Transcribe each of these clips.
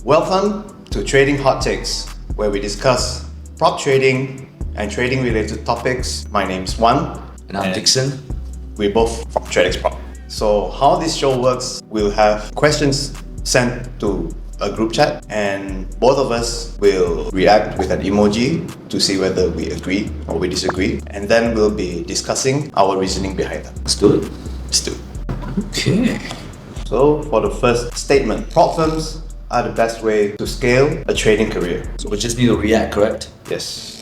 Welcome to Trading Hot Takes, where we discuss prop trading and trading related topics. My name's Juan. And I'm Dixon. We're both from TRADEXPROP. So how this show works, we'll have questions sent to a group chat and both of us will react with an emoji to see whether we agree or we disagree, and then we'll be discussing our reasoning behind them. Let's do it. Let's do it. Okay. So for the first statement, prop firms are the best way to scale a trading career. So we just need to react, correct? Yes.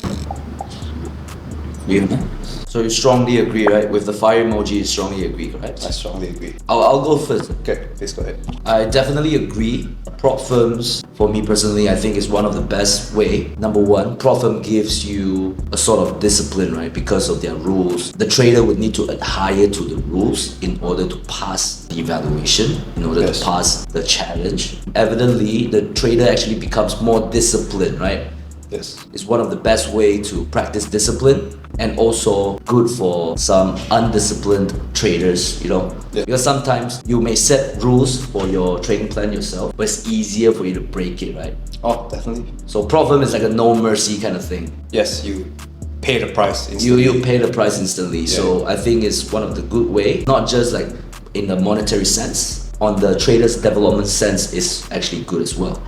You know? So you strongly agree, right? With the fire emoji, you strongly agree, correct? I strongly agree. I'll go first. Okay, please go ahead. I definitely agree. Prop firms, for me personally, I think is one of the best way. Number one, prop firm gives you a sort of discipline, right? Because of their rules. The trader would need to adhere to the rules in order to pass the evaluation, in order to pass the challenge. Evidently, the trader actually becomes more disciplined, right? Yes. It's one of the best way to practice discipline, and also good for some undisciplined traders, you know. Yeah. Because sometimes you may set rules for your trading plan yourself, but it's easier for you to break it, right? Oh, definitely. So prop firm is like a no mercy kind of thing. Yes, you pay the price instantly. You pay the price instantly. Yeah. So I think it's one of the good way, not just like in the monetary sense, on the trader's development sense is actually good as well.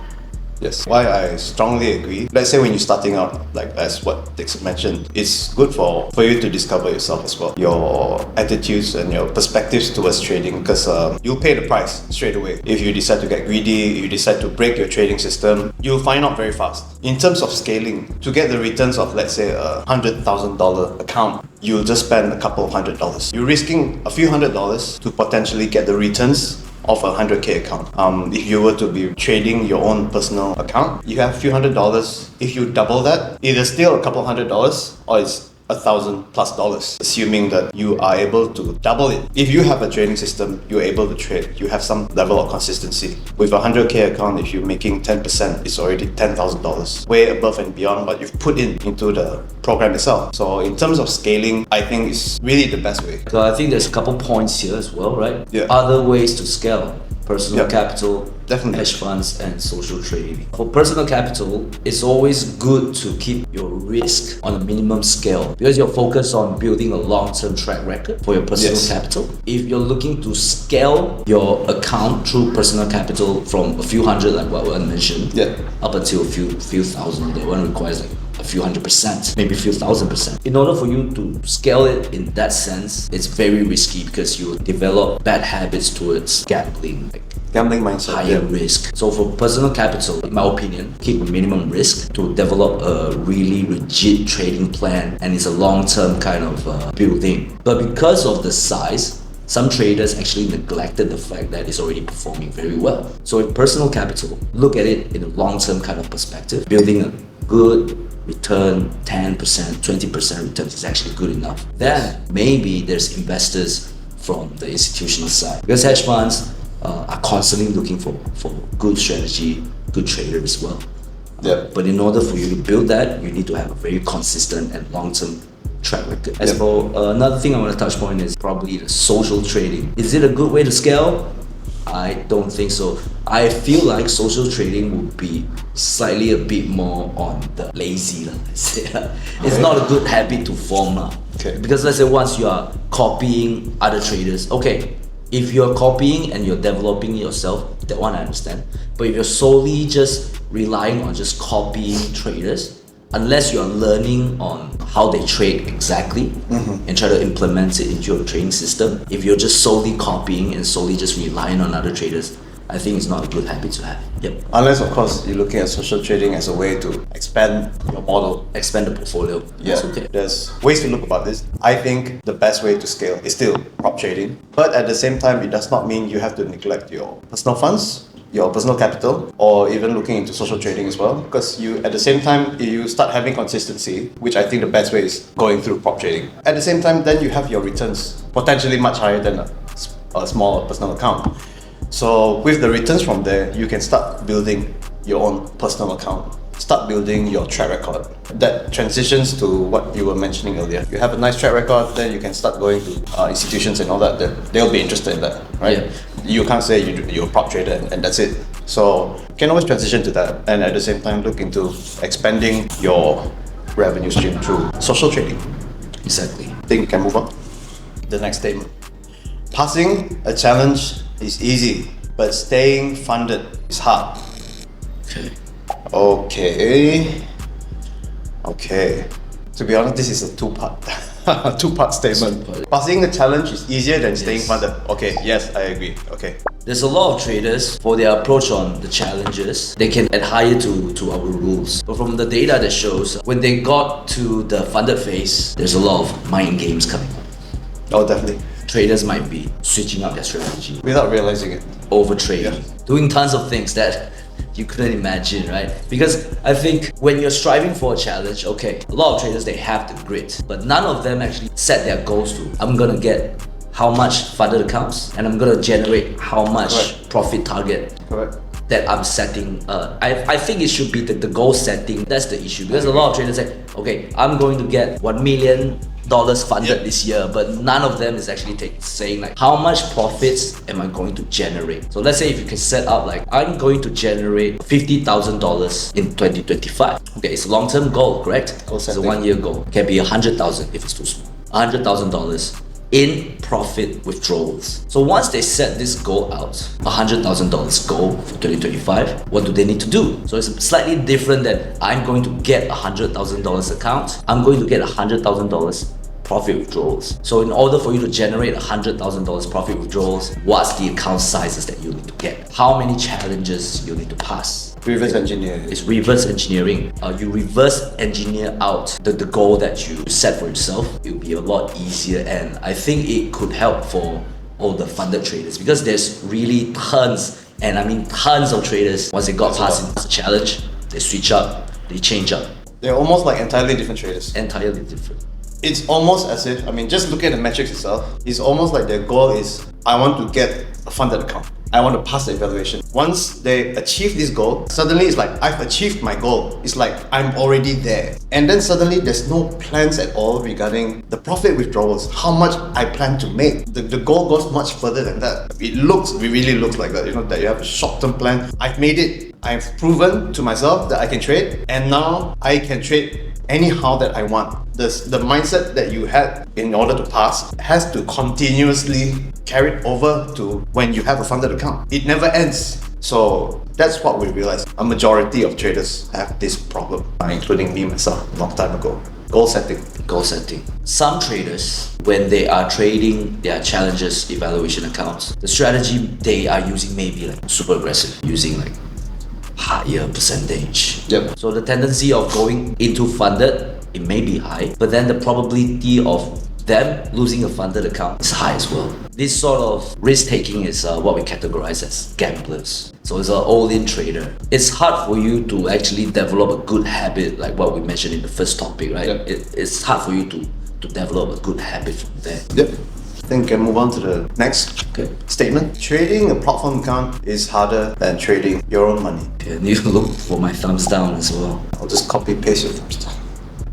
Yes. Why I strongly agree. Let's say when you're starting out, like as what Dixon mentioned, it's good for you to discover yourself as well. Your attitudes and your perspectives towards trading, because you'll pay the price straight away. If you decide to get greedy, you decide to break your trading system, you'll find out very fast. In terms of scaling, to get the returns of let's say a $100,000 account, you'll just spend a couple of $100. You're risking a few $100 to potentially get the returns of a 100k account. If you were to be trading your own personal account, you have a few $100. If you double that, either still a couple $100 or it's $1,000+, assuming that you are able to double it. If you have a trading system, you're able to trade. You have some level of consistency. With a 100k account, if you're making 10%, it's already $10,000, way above and beyond what you've put into the program itself. So in terms of scaling, I think it's really the best way. So I think there's a couple points here as well, right? Yeah. Other ways to scale. Personal capital, definitely. Hedge funds, and social trading. For personal capital, it's always good to keep your risk on a minimum scale because you're focused on building a long-term track record for your personal capital. If you're looking to scale your account through personal capital from a few hundred, like what Juan mentioned, up until a few thousand, that one requires like a few 100%, maybe a few 1,000%. In order for you to scale it in that sense, it's very risky because you develop bad habits towards gambling, like gambling mindset, higher risk. So for personal capital, in my opinion, keep a minimum risk to develop a really rigid trading plan, and it's a long-term kind of building. But because of the size, some traders actually neglected the fact that it's already performing very well. So in personal capital, look at it in a long-term kind of perspective. Building a good return, 10%, 20% returns is actually good enough. Then maybe there's investors from the institutional side, because hedge funds are constantly looking for good strategy, good traders as well. But in order for you to build that, you need to have a very consistent and long-term track record. As for another thing I want to touch on is probably the social trading. Is it a good way to scale? I don't think so. I feel like social trading would be slightly a bit more on the lazy, let's say. It's not a good habit to form. Because let's say once you are copying other traders, if you're copying and you're developing yourself, that one I understand. But if you're solely just relying on just copying traders, unless you're learning on how they trade exactly and try to implement it into your trading system, if you're just solely copying and solely just relying on other traders, I think it's not a good habit to have. Unless, of course, you're looking at social trading as a way to expand your model. Expand the portfolio. There's ways to look about this. I think the best way to scale is still prop trading. But at the same time, it does not mean you have to neglect your personal funds, your personal capital, or even looking into social trading as well, because you at the same time you start having consistency, which I think the best way is going through prop trading. At the same time, then you have your returns potentially much higher than a small personal account. So with the returns from there, you can start building your own personal account start building your track record. That transitions to what you were mentioning earlier. You have a nice track record, then you can start going to institutions and all that. Then they'll be interested in that, right? Yeah. You can't say you're a prop trader and that's it. So you can always transition to that, and at the same time look into expanding your revenue stream through social trading. Exactly. I think we can move on. The next statement. Passing a challenge is easy, but staying funded is hard. Okay. To be honest, this is a two-part statement. Passing a challenge is easier than staying funded. Okay, yes, I agree. Okay. There's a lot of traders, for their approach on the challenges, they can adhere to our rules. But from the data that shows, when they got to the funded phase, there's a lot of mind games coming up. Oh, definitely. Traders might be switching up their strategy, Without realizing it. over trading, doing tons of things that you couldn't imagine, right? Because I think when you're striving for a challenge, okay, a lot of traders, they have the grit, but none of them actually set their goals to, I'm gonna get how much funded accounts and I'm gonna generate how much profit target that I'm setting. I think it should be the goal setting. That's the issue, because a lot of traders say, okay, I'm going to get $1 million funded this year, but none of them is actually saying like, how much profits am I going to generate? So let's say if you can set up like, I'm going to generate $50,000 in 2025. Okay, it's a long-term goal, correct? It's a 1-year goal. It can be 100,000 if it's too small. $100,000 in profit withdrawals. So once they set this goal out, $100,000 goal for 2025, what do they need to do? So it's slightly different than I'm going to get $100,000 account, I'm going to get $100,000 profit withdrawals. So in order for you to generate $100,000 profit withdrawals, what's the account sizes that you need to get? How many challenges you need to pass? Reverse engineering. It's reverse engineering. You reverse engineer out the goal that you set for yourself. It will be a lot easier, and I think it could help for all the funded traders, because there's really tons, and I mean tons of traders. Once they got past the challenge, they switch up, they change up. They're almost like entirely different traders. Entirely different. It's almost as if, I mean, just look at the metrics itself. It's almost like their goal is, I want to get a funded account. I want to pass the evaluation. Once they achieve this goal, suddenly it's like, I've achieved my goal. It's like, I'm already there. And then suddenly there's no plans at all regarding the profit withdrawals, how much I plan to make. The goal goes much further than that. It really looks like that, that you have a short-term plan. I've made it. I've proven to myself that I can trade, and now I can trade anyhow that I want. The mindset that you had in order to pass has to continuously carry it over to when you have a funded account. It never ends. So that's what we realized. A majority of traders have this problem, including me myself a long time ago. Goal setting. Goal setting. Some traders, when they are trading their challenges evaluation accounts, the strategy they are using may be like super aggressive, using like higher percentage. Yep. So the tendency of going into funded, it may be high, but then the probability of them losing a funded account is high as well. This sort of risk taking is what we categorize as gamblers. So it's an all-in trader. It's hard for you to actually develop a good habit, like what we mentioned in the first topic, right? Yep. It's hard for you to develop a good habit from there. Yep. I think we can move on to the next statement. Trading a prop firm account is harder than trading your own money. Can you look for my thumbs down as well? I'll just copy paste your thumbs down.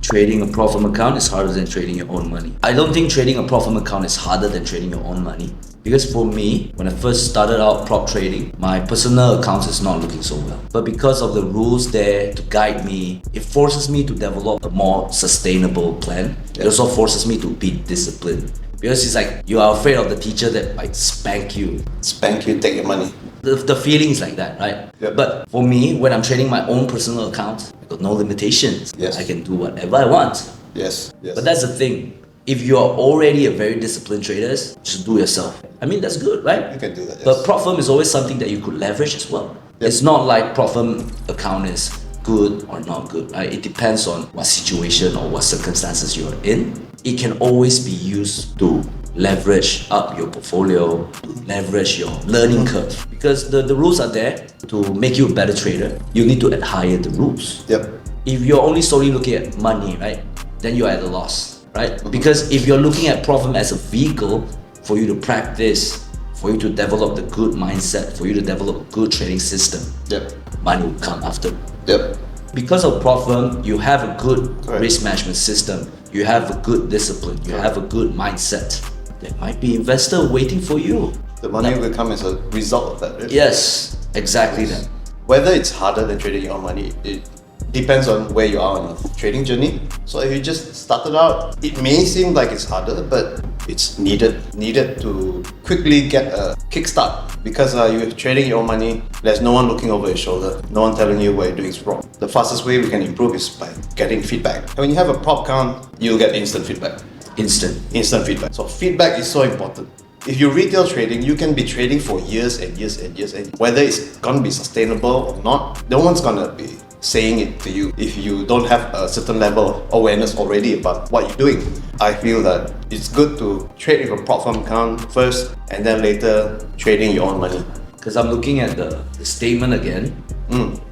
Trading a prop firm account is harder than trading your own money. I don't think trading a prop firm account is harder than trading your own money. Because for me, when I first started out prop trading, my personal account is not looking so well. But because of the rules there to guide me, it forces me to develop a more sustainable plan. It also forces me to be disciplined. Because it's like, you are afraid of the teacher that might spank you. Spank you, take your money. The feeling is like that, right? Yep. But for me, when I'm trading my own personal account, I got no limitations. Yes. I can do whatever I want. Yes. But that's the thing. If you are already a very disciplined trader, just do yourself. I mean, that's good, right? You can do that, yes. But prop firm is always something that you could leverage as well. Yep. It's not like prop firm account is good or not good, right? It depends on what situation or what circumstances you're in. It can always be used to leverage up your portfolio, to leverage your learning curve. Because the rules are there to make you a better trader. You need to adhere the rules. Yep. If you're only solely looking at money, right, then you're at a loss, right? Mm-hmm. Because if you're looking at prop firm as a vehicle for you to practice, for you to develop the good mindset, for you to develop a good trading system, yep, money will come after. Yep. Because of prop firm, you have a good Correct. risk management system. You have a good discipline. You have a good mindset. There might be investor waiting for you. The money will come as a result of that, right? Yes, exactly that. Whether it's harder than trading your own money, it depends on where you are on your trading journey. So if you just started out, it may seem like it's harder, but it's needed to quickly get a kickstart. Because you're trading your own money, there's no one looking over your shoulder, no one telling you what you're doing is wrong. The fastest way we can improve is by getting feedback. And when you have a prop count, you'll get instant feedback. Instant feedback. So feedback is so important. If you retail trading, you can be trading for years and years and years, and whether it's gonna be sustainable or not, no one's gonna be saying it to you if you don't have a certain level of awareness already about what you're doing. I feel that it's good to trade with a prop firm account first, and then later trading your own money. Because I'm looking at the statement again.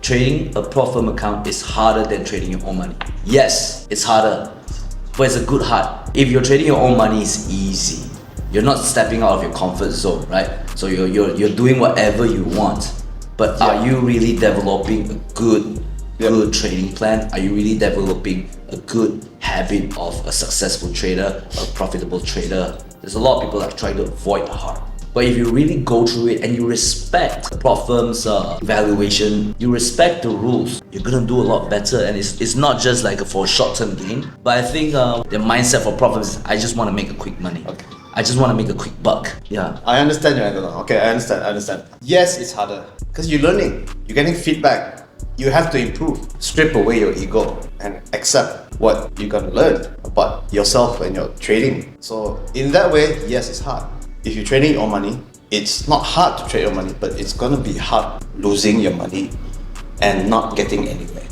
Trading a prop firm account is harder than trading your own money. Yes, it's harder, but it's a good hard. If you're trading your own money, it's easy. You're not stepping out of your comfort zone, right? So you're doing whatever you want. But are you really developing a good trading plan? Are you really developing a good habit of a successful trader, a profitable trader? There's a lot of people that try to avoid the hard. But if you really go through it and you respect the prop firm's valuation, you respect the rules, you're gonna do a lot better. And it's not just like for a short-term gain. But I think the mindset for prop firms is, I just want to make a quick money. Okay. I just want to make a quick buck. Yeah. I understand your angle now. Okay, I understand. Yes, it's harder because you're learning, you're getting feedback. You have to improve. Strip away your ego and accept what you're gonna learn about yourself and your trading. So in that way, yes, it's hard. If you're trading your own money, it's not hard to trade your money, but it's gonna be hard losing your money and not getting anywhere.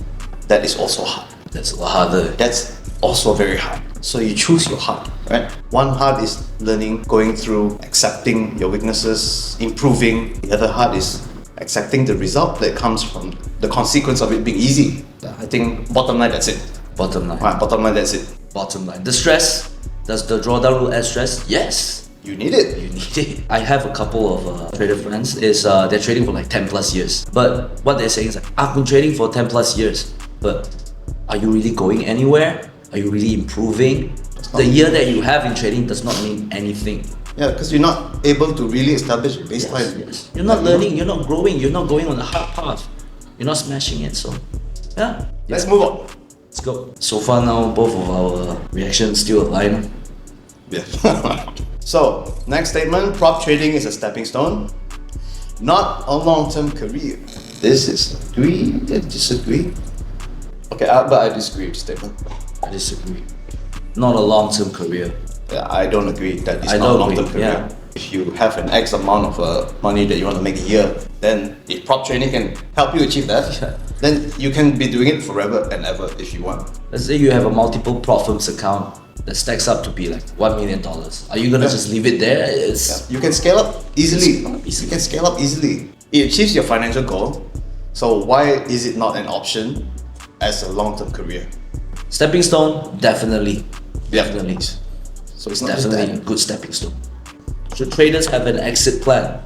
That is also hard. That's a lot harder. That's also very hard. So you choose your hard, right? One hard is learning, going through, accepting your weaknesses, improving. The other hard is accepting the result that comes from the consequence of it being easy. I think bottom line, that's it. Bottom line. Bottom line, that's it. Bottom line. The stress. Does the drawdown rule add stress? Yes. You need it. You need it. I have a couple of trader friends. They're trading for like 10 plus years. But what they're saying is like, I've been trading for 10 plus years. But are you really going anywhere? Are you really improving? The year that you have in trading does not mean anything. Yeah, because you're not able to really establish a baseline. Yes. You're not learning, you're not growing, you're not going on the hard path. You're not smashing it, so yeah. Let's move on. Let's go. So far now, both of our reactions still align. Yeah. So, next statement, prop trading is a stepping stone, not a long-term career. This is agree and disagree. Okay, but I disagree with the statement. I disagree. Not a long-term career. Yeah, I don't agree that it's I not a don't long-term agree, career. yeah. If you have an X amount of money that you want to make a year, then if prop trading can help you achieve that, then you can be doing it forever and ever if you want. Let's say you have a multiple prop firms account that stacks up to be like $1 million. Are you gonna just leave it there? You can scale up easily. Easily. You can scale up easily. It achieves your financial goal. So why is it not an option as a long-term career? Stepping stone, definitely. Definitely. So it's not just Definitely a that. good stepping stone. Should traders have an exit plan?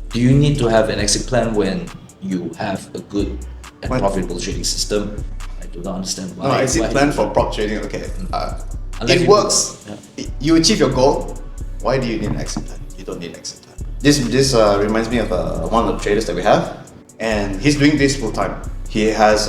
Do you need to have an exit plan when you have a good and profitable trading system? I do not understand why. No, exit why plan for prop trading, okay. Unless It you- works. Yeah. You achieve your goal. Why do you need an exit plan? You don't need an exit plan. This reminds me of one of the traders that we have, and he's doing this full time. He has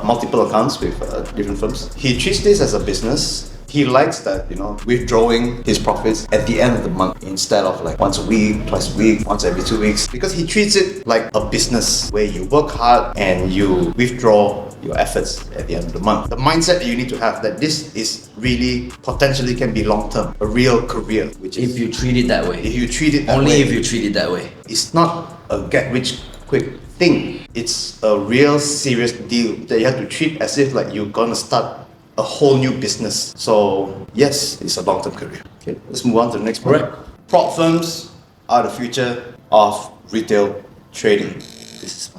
multiple accounts with different firms. He treats this as a business. He likes that, withdrawing his profits at the end of the month instead of like once a week, twice a week, once every 2 weeks. Because he treats it like a business where you work hard and you withdraw your efforts at the end of the month. The mindset that you need to have that this is really potentially can be long-term, a real career. Which is, If you treat it that way. if you treat it that Only way, if you treat it that way. it's not a get-rich-quick thing. It's a real serious deal that you have to treat as if like you're gonna start a whole new business. So yes, it's a long-term career. Okay, let's move on to the next point. Alright. Prop firms are the future of retail trading. This is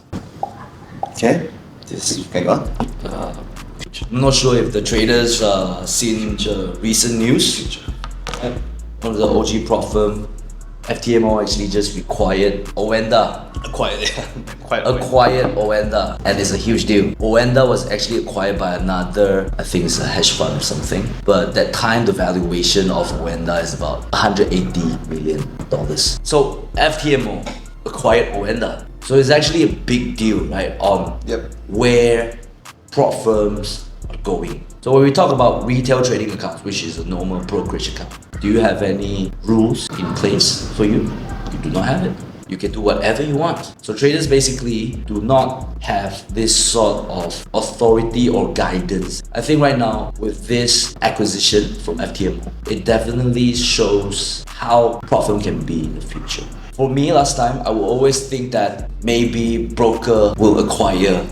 Okay, can go on. I'm not sure if the traders seen recent news. One of the OG prop firm FTMO actually just acquired Owenda. Acquired Owenda, and it's a huge deal. Owenda was actually acquired by another, I think it's a hedge fund or something. But that time the valuation of Owenda is about $180 million. So FTMO acquired Owenda. So it's actually a big deal, right, on where prop firms are going. So when we talk about retail trading accounts, which is a normal brokerage account, do you have any rules in place for you? You do not have it. You can do whatever you want. So traders basically do not have this sort of authority or guidance. I think right now with this acquisition from FTMO, it definitely shows how prop firm can be in the future. For me, last time, I will always think that maybe broker will acquire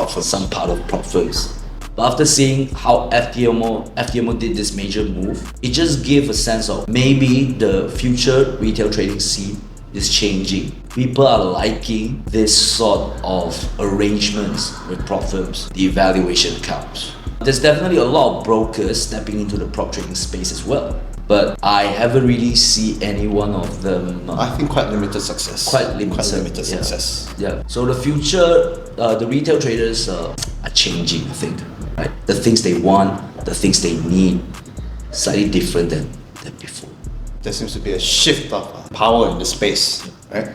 some part of prop firms. But after seeing how FTMO did this major move, it just gave a sense of maybe the future retail trading scene is changing. People are liking this sort of arrangements with prop firms, the evaluation accounts. There's definitely a lot of brokers stepping into the prop trading space as well. But I haven't really seen any one of them. I think quite limited success. Success. Yeah. So the future, the retail traders are changing, I think. Right? The things they want, the things they need, slightly different than before. There seems to be a shift of power in the space, right?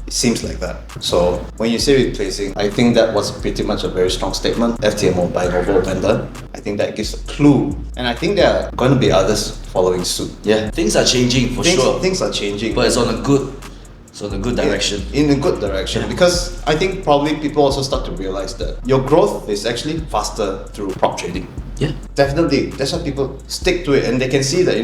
It seems like that. So when you say replacing, I think that was pretty much a very strong statement. FTMO buying over Owenda. I think that gives a clue. And I think there are going to be others following suit. Yeah, things are changing for sure. Things are changing. But it's on a good direction. In a good direction. Because I think probably people also start to realize that your growth is actually faster through prop trading. Yeah. Definitely. That's why people stick to it, and they can see that,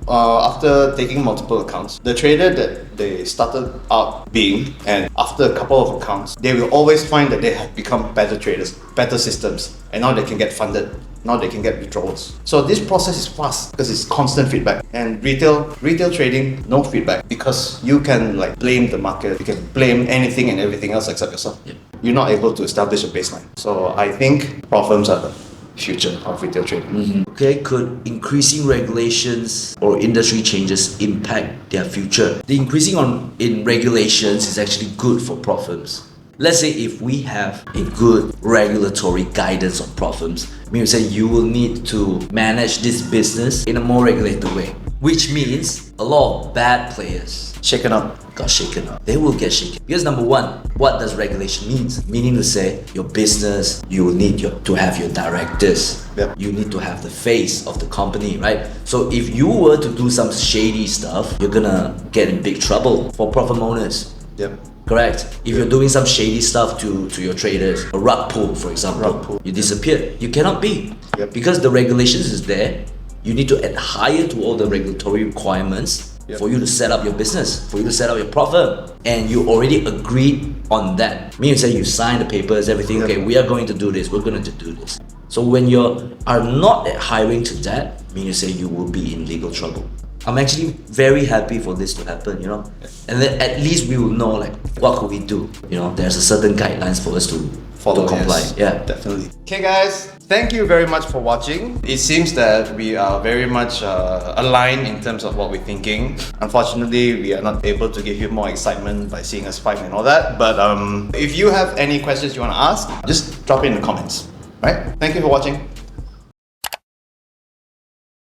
after taking multiple accounts, the trader that they started out being, and after a couple of accounts, they will always find that they have become better traders, better systems, and now they can get funded. Now they can get withdrawals. So this process is fast because it's constant feedback. And retail trading, no feedback, because you can blame the market, you can blame anything and everything else except yourself. Yeah. You're not able to establish a baseline. So I think prop firms are the future of retail trading. Mm-hmm. Okay, could increasing regulations or industry changes impact their future? The increasing in regulations is actually good for prop firms. Let's say if we have a good regulatory guidance on prop firms, means that you will need to manage this business in a more regulated way, which means a lot of bad players got shaken up. They will get shaken. Because number one, what does regulation means? Meaning to say, your business, you will need to have your directors. Yep. You need to have the face of the company, right? So if you were to do some shady stuff, you're gonna get in big trouble for prop firm owners. Yep. Correct. If you're doing some shady stuff to your traders, a rug pull, for example, you disappear. You cannot be. Yep. Because the regulations is there. You need to adhere to all the regulatory requirements for you to set up your business, for you to set up your prop firm. And you already agreed on that. Meaning say you sign the papers, everything, okay, we are going to do this, we're going to do this. So when you are not adhering to that, meaning say you will be in legal trouble. I'm actually very happy for this to happen, and then at least we will know what could we do. There's a certain guidelines for us to follow, to comply. Yes, yeah, definitely. Okay guys, thank you very much for watching. It seems that we are very much aligned in terms of what we're thinking. Unfortunately, we are not able to give you more excitement by seeing us fight and all that, but if you have any questions you want to ask, just drop it in the comments. Right? Thank you for watching.